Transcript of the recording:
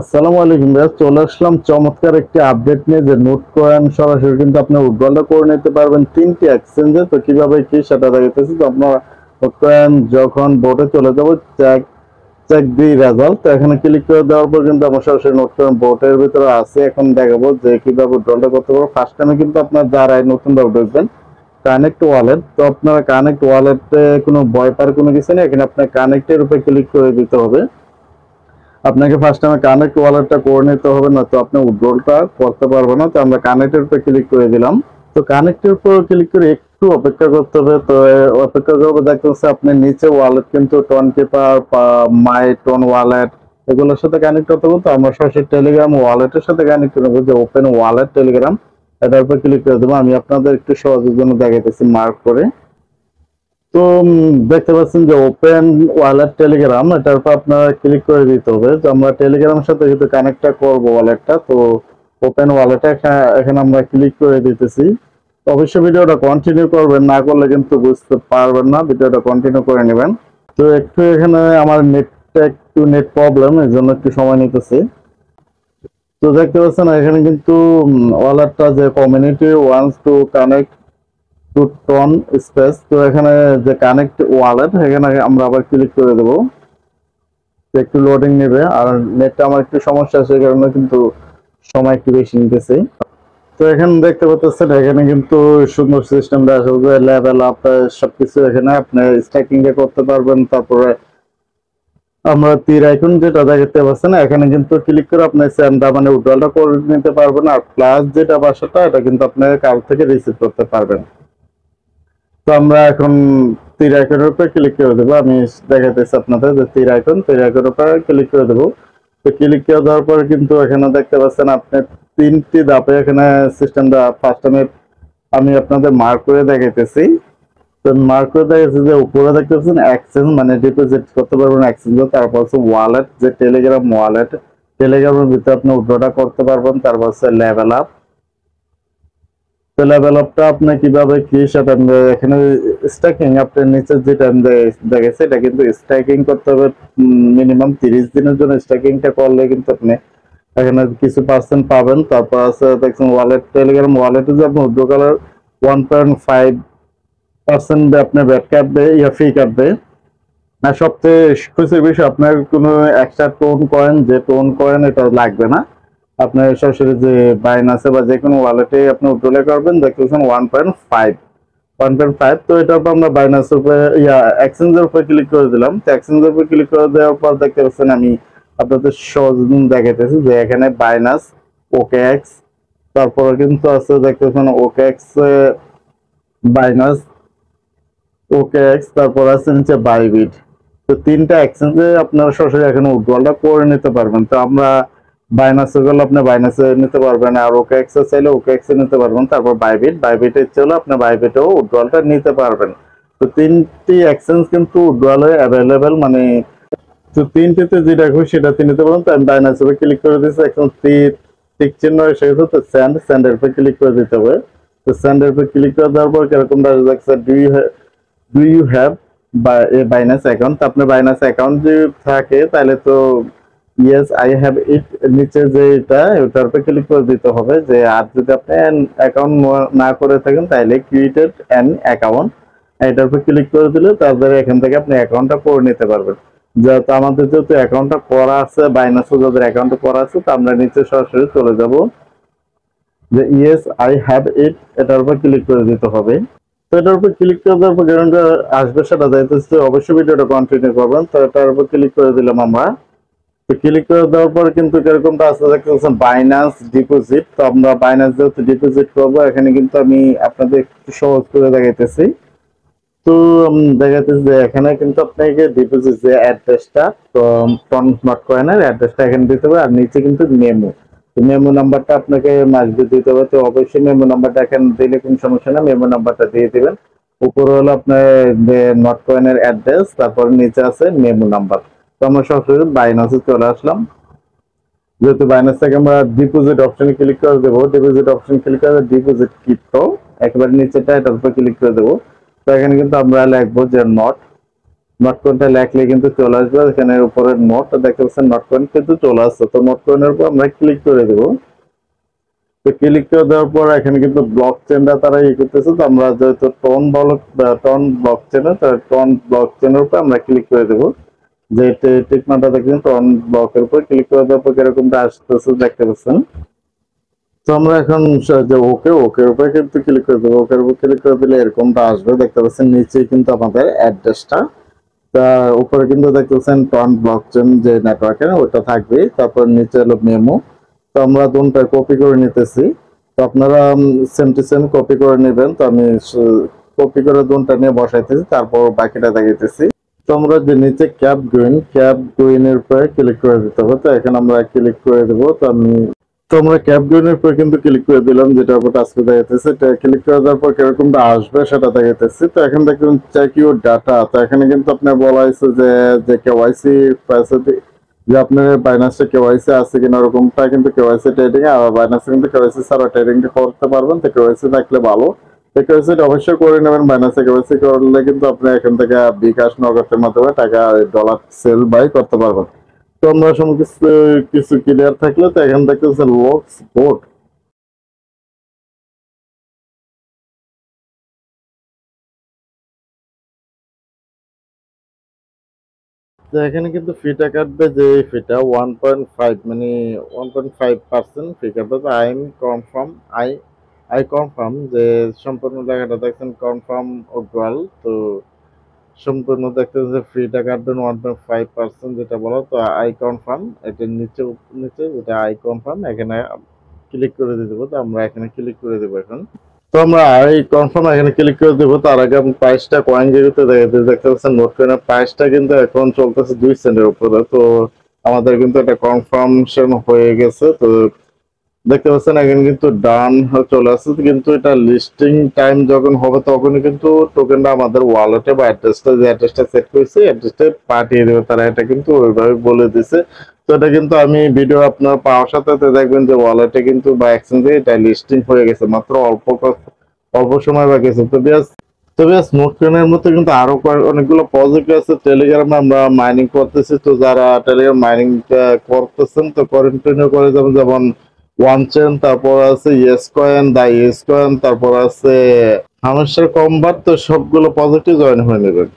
আসসালামু আলাইকুম ভাইয়া, চলে আসলাম চমৎকার একটি আপডেট নিয়ে যে নোট কয়েন সরাসরি কিন্তু আপনি উইথড্রলটা করে নিতে পারবেন তিনটি এক্সচেঞ্জে। তো কিভাবে কি সেটা দেখাইতেছি। তো আপনার নোট কয়েন যখন বোর্ডে চলে যাবো, চেক চেক দি রেজাল্ট, তো এখানে ক্লিক করে দেওয়ার পর কিন্তু আমার সরাসরি নোট কয়েন বোর্ডের ভিতরে আছে। এখন দেখাবো যে কিভাবে উইথড্রলটা করতে পারবো। ফার্স্ট টাইমে কিন্তু আপনার যারাই নতুন ভাবে ঢুকবেন, কানেক্ট ওয়ালেট, তো আপনারা কানেক্ট ওয়ালেটে কোনো ভয় পাওয়ার কোনো কিছু নেই। এখানে আপনার কানেক্টের উপরে ক্লিক করে দিতে হবে। আপনাকে ফার্স্ট টাইমে কানেক্ট ওয়ালেটটা করে নিতে হবে, না তো আপনি উইথড্রলটা করতে পারবেন না। তো আমরা কানেক্টের উপরে ক্লিক করে দিলাম। তো কানেক্টের উপর ক্লিক করে একটু অপেক্ষা করতে হবে। তো অপেক্ষা করবো, দেখতে হচ্ছে আপনি নিচে ওয়ালেট কিন্তু টোন পেপার, মাই টোন ওয়ালেট এগুলোর সাথে কানেক্ট করতে হবে। তো আমরা সরাসরি টেলিগ্রাম ওয়ালেটের সাথে কানেক্ট করবো, যে ওপেন ওয়ালেট টেলিগ্রাম, এটার উপর ক্লিক করে দেবো। আমি আপনাদের একটু সহজের জন্য দেখাইতেছি মার্ক করে। তো দেখতে পাচ্ছেন যে ওপেন ওয়ালেট টেলিগ্রাম, এটার উপর আপনারা ক্লিক করে দিতে হবে। যে আমরা টেলিগ্রামের সাথে কিন্তু কানেক্টটা করব ওয়ালেটটা। তো ওপেন ওয়ালেটে এখানে আমরা ক্লিক করে দিতেছি। তো অবশ্যই ভিডিওটা কন্টিনিউ করবেন, না করলে কিন্তু বুঝতে পারবেন না। ভিডিওটা কন্টিনিউ করে নেবেন। তো একটু এখানে আমার নেটটা একটু নেট প্রবলেম, এর জন্য একটু সময় নিতেছে। তো দেখতে পাচ্ছেন এখানে কিন্তু ওয়ালেটটা যে community wants to connect to TON space, তো এখানে যে কানেক্ট ওয়ালেট, এখানে আমরা আবার ক্লিক করে দেবো। একটু লোডিং নেবে, আর নেটটা আমার একটু সমস্যা আছে, এই কারণে কিন্তু সময় একটু বেশি নিতেছে। তো এখানে দেখতে পাচ্ছেন এখানে কিন্তু সুন্দর সিস্টেমটা আছে, লেভেল আপ সবকিছু এখানে আপনি স্ট্যাকিং এ করতে পারবেন। তারপরে আমরা তীর আইকন যেটা দেখতে পাচ্ছেন, এখানে কিন্তু ক্লিক করে আপনি সেন্ডটা মানে উইথড্রলটা করে নিতে পারবেন। আর প্লাস যেটা বাসাটা, এটা কিন্তু আপনি কার থেকে রিসিভ করতে পারবেন। তো আমরা এখন তীর আইকনের উপরে ক্লিক করে দেবো। আমি দেখাতেছি আপনাদের যে তীর আইকনের উপরে ক্লিক করে দেবো। তো ক্লিক করে দেওয়ার পরে কিন্তু এখানে দেখতে পাচ্ছেন আপনি তিনটি ধাপে এখানে সিস্টেমটা ফার্স্ট আমি আপনাদের মার্ক করে দেখাইতেছি। তো মার্ক করে দেখাচ্ছি যে উপরে দেখতে পাচ্ছেন এক্সচেঞ্জ মানে ডিপোজিট করতে পারবেন এক্সচেঞ্জ। তারপর হচ্ছে ওয়ালেট, যে টেলিগ্রাম ওয়ালেট, টেলিগ্রামের ভিতরে আপনি উইথড্রটা করতে পারবেন। তারপর হচ্ছে লেভেল আপ, তো লেভেল আপটা আপনি কিভাবে কি সেটা এখানে স্ট্যাকিং আপনার নিচে যেটা দেখেছে, এটা কিন্তু স্ট্যাকিং করতে হবে মিনিমাম 30 দিনের জন্য। স্ট্যাকিংটা করলে কিন্তু আপনি এখানে কিছু পার্সেন্ট পাবেন। তারপর আছে দেখছেন ওয়ালেট, টেলিগ্রাম ওয়ালেটে যে আপনি উইথড্র করার 1.5% আপনার ব্যাট কাটবে, ফি কাটবে। আর সবচেয়ে খুশির বিষয়, আপনার কোনো এক্সট্রা টোন কয়েন, যে টোন কয়েন এটা লাগবে না। আপনার সরাসরি যে বাইনান্সে বা যে কোনো ওয়ালেটে আপনি উইথড্র করবেন, দেখতেছেন 1.5। তো এটার উপর আমরা বাইনান্সের উপরে এক্সচেঞ্জের উপরে ক্লিক করে দিলাম। তো এক্সচেঞ্জের উপরে ক্লিক করে দেওয়ার পর দেখতে পাচ্ছেন আমি আপনাদের সহজ দেখাইতেছি যে এখানে বাইনান্স, ওকে এক্স, তারপরে কিন্তু আছে দেখতে পাচ্ছেন ওকে এক্স, বাইনান্স, ওকে এক্স, তারপর আছে নিচে বাইবিট। তো তিনটা এক্সচেঞ্জে আপনারা সরাসরি এখানে উইথড্রলটা করে নিতে পারবেন। তো আমরা বাইনান্সে গেলে আপনি বাইনান্সে নিতে পারবেন, আর ওকে এক্সে চাইলে ওকে এক্সে নিতে পারবেন। তারপর বাইবিটে চাইলে আপনি বাইবিটেও উইথড্রলটা নিতে পারবেন। তো তিনটি এক্সচেঞ্জ কিন্তু উইথড্রলে অ্যাভেলেবেল, মানে তো তিনটিতে যেটা খুশি সেটাতে নিতে পারবেন। তো আমি বাইনান্সে ক্লিক করে দিচ্ছি। এখন টিক চিহ্ন এসে গেছে, তো স্যান্ডের উপরে ক্লিক করে দিতে হবে। তো স্যান্ডের উপরে ক্লিক করে দেওয়ার পর কিরকম দেখছে, do you have Binance account. আপনার বাইন্যান্স অ্যাকাউন্ট যদি থাকে তাহলে তো ইয়েস আই হ্যাভ ইট, নিচে যে এটা ওটার উপরে ক্লিক করে দিতে হবে। যে আর যদি আপনি অ্যাকাউন্ট না করে থাকেন তাহলে ক্রিয়েটেড অ্যান অ্যাকাউন্ট, এটার উপর ক্লিক করে দিলে তারপরে এখান থেকে আপনি অ্যাকাউন্টটা করে নিতে পারবেন। যেহেতু আমাদের যেহেতু অ্যাকাউন্টটা করা আছে, বাইন্যান্সে যাদের অ্যাকাউন্ট করা আছে, তো আমরা নিচে সরাসরি চলে যাব, যে ইয়েস আই হ্যাভ ইট, এটার উপর ক্লিক করে দিতে হবে। তো এটার উপর ক্লিক করে দেওয়ার পর যেটা আসবে সেটা যাইতেছে, অবশ্যই ভিডিওটা কন্টিনিউ করবেন। তো এটার উপর ক্লিক করে দিলাম আমরা। তো ক্লিক করে দেওয়ার পর কিন্তু এরকমটা আসতে দেখতেছেন বাইন্যান্স ডিপোজিট। তো আমরা বাইন্যান্স যেহেতু ডিপোজিট করবো, এখানে কিন্তু আমি আপনাদের একটু সহজ করে দেখাইতেছি। তো দেখাইতেছি যে এখানে কিন্তু আপনাকে ডিপোজিট যে অ্যাড্রেসটা, তো নট কয়েনের অ্যাড্রেসটা এখানে দিতে হবে। আর নিচে কিন্তু মেমো, মেমো নাম্বারটা আপনাকে মাসবে দিতে হবে। তো অবশ্যই মেমো নাম্বারটা এখানে দিলে কোনো সমস্যা না, মেমো নাম্বারটা দিয়ে দিবেন। উপরে হলো আপনার যে নট কয়েনের অ্যাড্রেস, তারপর নিচে আছে মেমো নাম্বার। তো আমরা সরাসরি বাইনান্সে চলে আসলাম। যেহেতু বাইনান্স থেকে আমরা ডিপোজিট অপশনে ক্লিক করে দেবো, ডিপোজিট অপশন ক্লিক করে ডিপোজিট ক্রিপ্টো একেবারে নিচেটা, এটার উপর ক্লিক করে দেবো। তো এখানে কিন্তু আমরা লিখবো যে নট নোট কয়েনটা লেখলে কিন্তু চলে আসবে, এখানে উপরে নোট দেখতে পাচ্ছেন, নোট কয়েন কিন্তু চলে আসছে। তো নোট কয়েনের উপর আমরা ক্লিক করে দেবো। তো ক্লিক করে দেওয়ার পর এখানে কিন্তু ব্লক চেনটা তারা ইয়ে করতেছে। তো আমরা যেহেতু টন ব্লক চেনের, টন ব্লক চেনের উপর আমরা ক্লিক করে দেবো। যে টিকমাটা দেখছেন টন ব্লকের উপর ক্লিক করে দেওয়ার পর এরকমটা আসতেছে দেখতে পাচ্ছেন। তো আমরা এখন যে ওকে উপরে কিন্তু ক্লিক করে দেবো। ওকের উপর ক্লিক করে দিলে এরকমটা আসবে দেখতে পাচ্ছেন। নিচে কিন্তু আমাদের অ্যাড্রেসটা, তার উপরে কিন্তু দেখতে পাচ্ছেন টন ব্লকচেন যে নেটওয়ার্কের ওটা থাকবে। তারপর নিচে হলো মেমো। তো আমরা দুটো কপি করে নিতেছি। তো আপনারা সেম টু সেম কপি করে নেবেন। তো আমি কপি করে দুটো নিয়ে বসাইতেছি, তারপর বাকিটা দেখাইতেছি। তো আমরা যে নিচে ক্যাপ গুইনের উপরে ক্লিক করে দিতে হবে। তো এখানে আমরা ক্লিক করে দেবো। তো আমরা ক্যাপ গুইনের উপরে কিন্তু ক্লিক করে দিলাম, যেটা উপর টাচ করে দেখাইতেছে। এটা ক্লিক করে দেওয়ার পর কিরকমটা আসবে সেটা দেখাইতেছি। তো এখন দেখুন চেক ইউর ডাটা। তো এখানে কিন্তু আপনার বলা হয়েছে যে কেওয়াইসি যে আপনার বাইন্যান্সে কেওয়াইসি আছে কিনা, ওরকমটা কিন্তু কেওয়াইসি ট্রেডিং আর বাইন্যান্সে কিন্তু কেওয়াইসি ছাড়া ট্রেডিংটা করতে পারবেন। তো কেওয়াইসি থাকলে ভালো। তো কেওয়াইসি অবশ্যই করে নেবেন। বাইন্যান্সে কেওয়াইসি করলে কিন্তু আপনি এখান থেকে বিকাশ নগদের মাধ্যমে টাকা ডলার সেল বাই করতে পারবেন। তো আমরা সমস্ত কিছু ক্লিয়ার থাকলে তো এখান থেকে লক্স বোর্ড। তো এখানে কিন্তু ফিটা কাটবে, যে ফিটা 1.5 মানে 1.5% ফি কাটবে। তো I am confirm, I confirm যে সম্পূর্ণ জায়গাটা দেখছেন কনফার্ম ওয়াল। তো সম্পূর্ণ দেখতেছেন যে ফিটা কাটবেন 1.5% যেটা বলা। তো আই কনফার্ম, এটার নিচে যেটা আই কনফার্ম এখানে ক্লিক করে দিয়ে দেবো। তো আমরা এখানে ক্লিক করে দেবো এখন। তো আমরা আই কনফার্ম এখানে ক্লিক করে দেবো। তার আগে আমি প্রাইসটা কয়েন যেতে দেখতে পাচ্ছেন নোট কয়েনের প্রাইসটা কিন্তু এখন চলতেছে 2 সেন্টের উপরে। তো আমাদের কিন্তু এটা কনফার্মেশন হয়ে গেছে। তো দেখতে পাচ্ছেন এখানে কিন্তু ডান চলে আসছে। কিন্তু এটা লিস্টিং টাইম যখন হবে তখনই কিন্তু টোকেনটা আমাদের ওয়ালেটে বা যে অ্যাড্রেসটা সেট করেছে অ্যাড্রেসটা পাঠিয়ে দেবে তারা, এটা কিন্তু ওইভাবে বলে দিছে। তো এটা কিন্তু আমি ভিডিও আপনার পাওয়ার সাথে সাথে দেখবেন যে ওয়ালেটে কিন্তু বা এক্সচেঞ্জে এটা লিস্টিং হয়ে গেছে, মাত্র অল্প সময় বাকি আছে। তো বেশ নোট কয়েনের মধ্যে কিন্তু আরো অনেকগুলো প্রজেক্ট আছে। টেলিগ্রামে আমরা মাইনিং করতেছি। তো যারা টেলিগ্রাম মাইনিং করতেছেন তো কন্টিনিউ করে যাবেন, যেমন ওয়ান চেন, তারপর আছে ইয়েস কয়েন, দা ইয়েস কয়েন, তারপর আছে হামেশার কম্বার। তো সবগুলো প্রজেক্টে জয়েন হয়ে নেবেন।